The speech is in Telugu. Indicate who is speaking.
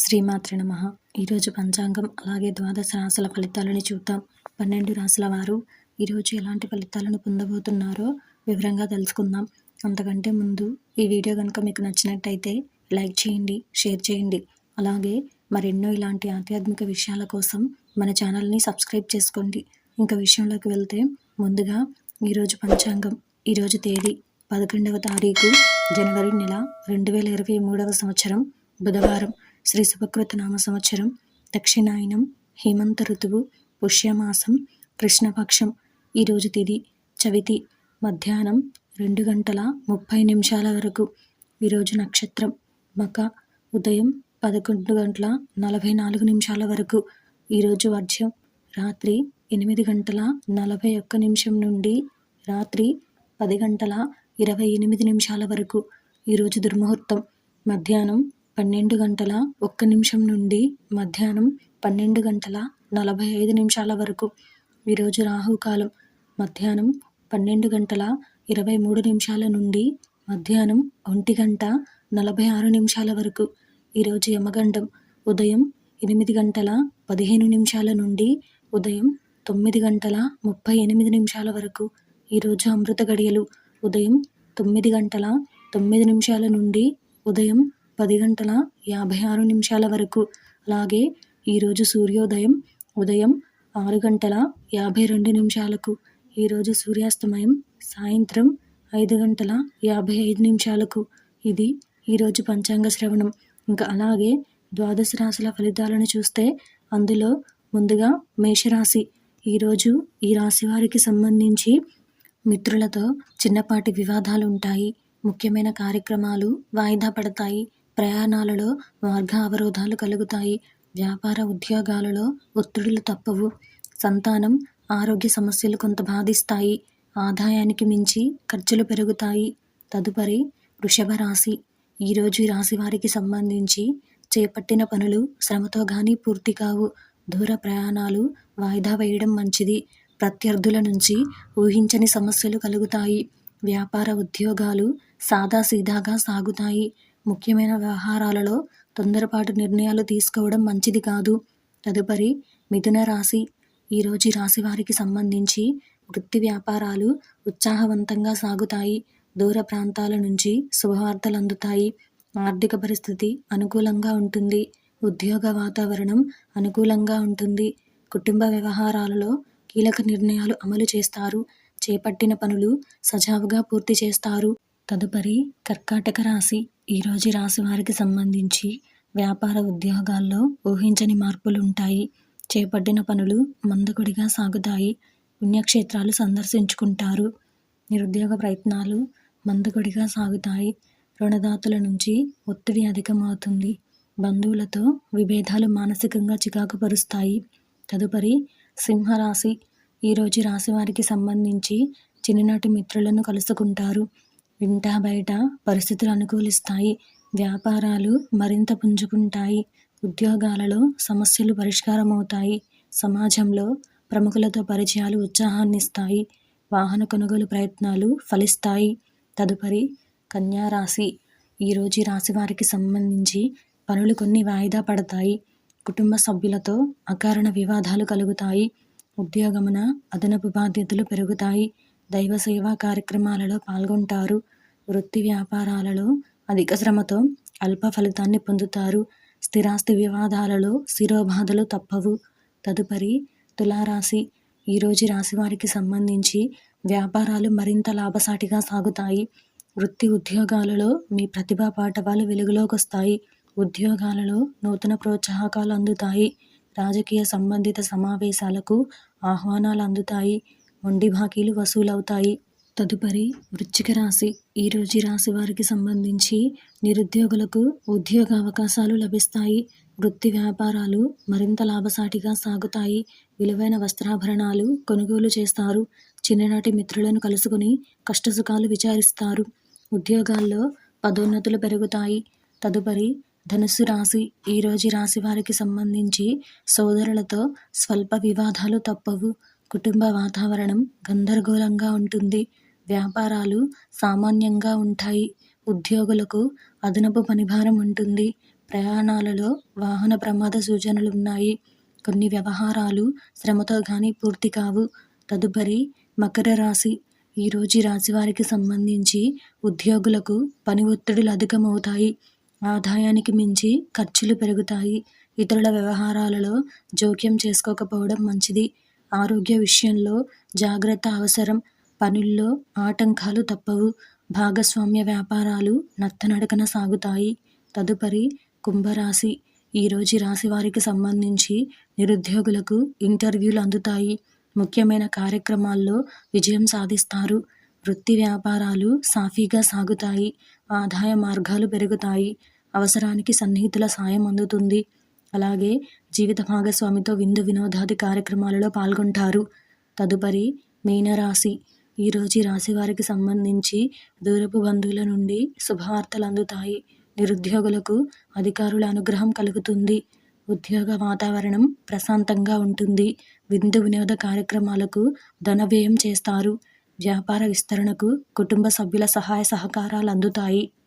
Speaker 1: శ్రీమాత్రే నమః. ఈరోజు పంచాంగం అలాగే ద్వాదశ రాశుల ఫలితాలను చూద్దాం. 12 రాశుల వారు ఈరోజు ఎలాంటి ఫలితాలను పొందబోతున్నారో వివరంగా తెలుసుకుందాం. అంతకంటే ముందు ఈ వీడియో కనుక మీకు నచ్చినట్టయితే లైక్ చేయండి, షేర్ చేయండి. అలాగే మరెన్నో ఇలాంటి ఆధ్యాత్మిక విషయాల కోసం మన ఛానల్ని సబ్స్క్రైబ్ చేసుకోండి. ఇంకా విషయంలోకి వెళ్తే ముందుగా ఈరోజు పంచాంగం. ఈరోజు తేదీ 11వ తారీఖు జనవరి నెల 2023వ సంవత్సరం బుధవారం. శ్రీ శుభకృత నామ సంవత్సరం దక్షిణాయనం, హేమంత ఋతువు, పుష్యమాసం, కృష్ణపక్షం. ఈరోజు తిథి చవితి, మధ్యాహ్నం 2 గంటల 30 నిమిషాల వరకు. ఈరోజు నక్షత్రం మక, ఉదయం 11 గంటల 44 నిమిషాల వరకు. ఈరోజు వర్జ్యం రాత్రి 8 గంటల 41 నిమిషం నుండి రాత్రి 10 గంటల 28 నిమిషాల వరకు. ఈరోజు దుర్ముహూర్తం మధ్యాహ్నం 12 గంటల 1 నిమిషం నుండి మధ్యాహ్నం 12 గంటల 45 నిమిషాల వరకు. ఈరోజు రాహుకాలం మధ్యాహ్నం 12 గంటల 23 నిమిషాల నుండి మధ్యాహ్నం 1 గంట 46 నిమిషాల వరకు. ఈరోజు యమగండం ఉదయం 8 గంటల 15 నిమిషాల నుండి ఉదయం 9 గంటల 38 నిమిషాల వరకు. ఈరోజు అమృత గడియలు ఉదయం 9 గంటల 9 నిమిషాల నుండి ఉదయం 10 గంటల 56 నిమిషాల వరకు. అలాగే ఈరోజు సూర్యోదయం ఉదయం 6 గంటల 52 నిమిషాలకు. ఈరోజు సూర్యాస్తమయం సాయంత్రం 5 గంటల 55 నిమిషాలకు. ఇది ఈరోజు పంచాంగ శ్రవణం. ఇంకా అలాగే ద్వాదశ రాశుల ఫలితాలను చూస్తే అందులో ముందుగా మేషరాశి. ఈరోజు ఈ రాశి వారికి సంబంధించి మిత్రులతో చిన్నపాటి వివాదాలు ఉంటాయి. ముఖ్యమైన కార్యక్రమాలు వాయిదా పడతాయి. ప్రయాణాలలో మార్గ అవరోధాలు కలుగుతాయి. వ్యాపార ఉద్యోగాలలో ఒత్తిడులు తప్పవు. సంతానం ఆరోగ్య సమస్యలు కొంత బాధిస్తాయి. ఆదాయానికి మించి ఖర్చులు పెరుగుతాయి. తదుపరి వృషభ రాశి. ఈరోజు ఈ రాశి వారికి సంబంధించి చేపట్టిన పనులు శ్రమతో గానీ పూర్తి కావు. దూర ప్రయాణాలు వాయిదా వేయడం మంచిది. ప్రత్యర్థుల నుంచి ఊహించని సమస్యలు కలుగుతాయి. వ్యాపార ఉద్యోగాలు సాదాసీదాగా సాగుతాయి. ముఖ్యమైన వ్యవహారాలలో తొందరపాటు నిర్ణయాలు తీసుకోవడం మంచిది కాదు. తదుపరి మిథున రాశి. ఈరోజు ఈ రాశి వారికి సంబంధించి వృత్తి వ్యాపారాలు ఉత్సాహవంతంగా సాగుతాయి. దూర ప్రాంతాల నుంచి శుభవార్తలు అందుతాయి. ఆర్థిక పరిస్థితి అనుకూలంగా ఉంటుంది. ఉద్యోగ వాతావరణం అనుకూలంగా ఉంటుంది. కుటుంబ వ్యవహారాలలో కీలక నిర్ణయాలు అమలు చేస్తారు. చేపట్టిన పనులు సజావుగా పూర్తి చేస్తారు. తదుపరి కర్కాటక రాశి. ఈరోజు ఈ రాశి వారికి సంబంధించి వ్యాపార ఉద్యోగాల్లో ఊహించని మార్పులు ఉంటాయి. చేపట్టిన పనులు మందకొడిగా సాగుతాయి. పుణ్యక్షేత్రాలు సందర్శించుకుంటారు. నిరుద్యోగ ప్రయత్నాలు మందకొడిగా సాగుతాయి. రుణదాతల నుంచి ఒత్తిడి అధికమవుతుంది. బంధువులతో విభేదాలు మానసికంగా చికాకు పరుస్తాయి. తదుపరి సింహరాశి. ఈరోజు రాశి వారికి సంబంధించి చిన్ననాటి మిత్రులను కలుసుకుంటారు. ఇంట బయట పరిస్థితులు అనుకూలిస్తాయి. వ్యాపారాలు మరింత పుంజుకుంటాయి. ఉద్యోగాలలో సమస్యలు పరిష్కారమవుతాయి. సమాజంలో ప్రముఖులతో పరిచయాలు ఉత్సాహాన్నిస్తాయి. వాహన కొనుగోలు ప్రయత్నాలు ఫలిస్తాయి. తదుపరి కన్యా రాశి. ఈరోజు ఈ రాశి వారికి సంబంధించి పనులు కొన్ని వాయిదా పడతాయి. కుటుంబ సభ్యులతో అకారణ వివాదాలు కలుగుతాయి. ఉద్యోగమున అదనపు బాధ్యతలు పెరుగుతాయి. దైవ సేవా కార్యక్రమాలలో పాల్గొంటారు. వృత్తి వ్యాపారాలలో అధిక శ్రమతో అల్ప ఫలితాన్ని పొందుతారు. స్థిరాస్తి వివాదాలలో శిరోబాధలు తప్పవు. తదుపరి తులారాశి. ఈరోజు రాశి వారికి సంబంధించి వ్యాపారాలు మరింత లాభసాటిగా సాగుతాయి. వృత్తి ఉద్యోగాలలో మీ ప్రతిభా పాటవాలు వెలుగులోకి వస్తాయి. ఉద్యోగాలలో నూతన ప్రోత్సాహకాలు అందుతాయి. రాజకీయ సంబంధిత సమావేశాలకు ఆహ్వానాలు అందుతాయి. మొండి బాకీలు వసూలవుతాయి. తదుపరి వృశ్చిక రాశి. ఈరోజు ఈ రాశి వారికి సంబంధించి నిరుద్యోగులకు ఉద్యోగ అవకాశాలు లభిస్తాయి. వృత్తి వ్యాపారాలు మరింత లాభసాటిగా సాగుతాయి. విలువైన వస్త్రాభరణాలు కొనుగోలు చేస్తారు. చిన్ననాటి మిత్రులను కలుసుకుని కష్టసుఖాలు విచారిస్తారు. ఉద్యోగాల్లో పదోన్నతులు పెరుగుతాయి. తదుపరి ధనుస్సు రాశి. ఈరోజు ఈ రాశి వారికి సంబంధించి సోదరులతో స్వల్ప వివాదాలు తప్పవు. కుటుంబ వాతావరణం గందరగోళంగా ఉంటుంది. వ్యాపారాలు సామాన్యంగా ఉంటాయి. ఉద్యోగులకు అదనపు పనిభారం ఉంటుంది. ప్రయాణాలలో వాహన ప్రమాద సూచనలు ఉన్నాయి. కొన్ని వ్యవహారాలు శ్రమతో కానీ పూర్తి కావు. తదుపరి మకర రాశి. ఈరోజు ఈ రాశి వారికి సంబంధించి ఉద్యోగులకు పని ఒత్తిడులు అధికమవుతాయి. ఆదాయానికి మించి ఖర్చులు పెరుగుతాయి. ఇతరుల వ్యవహారాలలో జోక్యం చేసుకోకపోవడం మంచిది. ఆరోగ్య విషయంలో జాగ్రత్త అవసరం. పనుల్లో ఆటంకాలు తప్పవు. భాగస్వామ్య వ్యాపారాలు నత్తనడకన సాగుతాయి. తదుపరి కుంభరాశి. ఈరోజు ఈ రాశి వారికి సంబంధించి నిరుద్యోగులకు ఇంటర్వ్యూలు అందుతాయి. ముఖ్యమైన కార్యక్రమాల్లో విజయం సాధిస్తారు. వృత్తి వ్యాపారాలు సాఫీగా సాగుతాయి. ఆదాయ మార్గాలు పెరుగుతాయి. అవసరానికి సన్నిహితుల సాయం అందుతుంది. అలాగే జీవిత భాగస్వామితో విందు వినోదాది కార్యక్రమాలలో పాల్గొంటారు. తదుపరి మీనరాశి. ఈరోజు ఈ రాశి వారికి సంబంధించి దూరపు బంధువుల నుండి శుభవార్తలు అందుతాయి. నిరుద్యోగులకు అధికారుల అనుగ్రహం కలుగుతుంది. ఉద్యోగ వాతావరణం ప్రశాంతంగా ఉంటుంది. విందు వినోద కార్యక్రమాలకు ధన వ్యయం చేస్తారు. వ్యాపార విస్తరణకు కుటుంబ సభ్యుల సహాయ సహకారాలు అందుతాయి.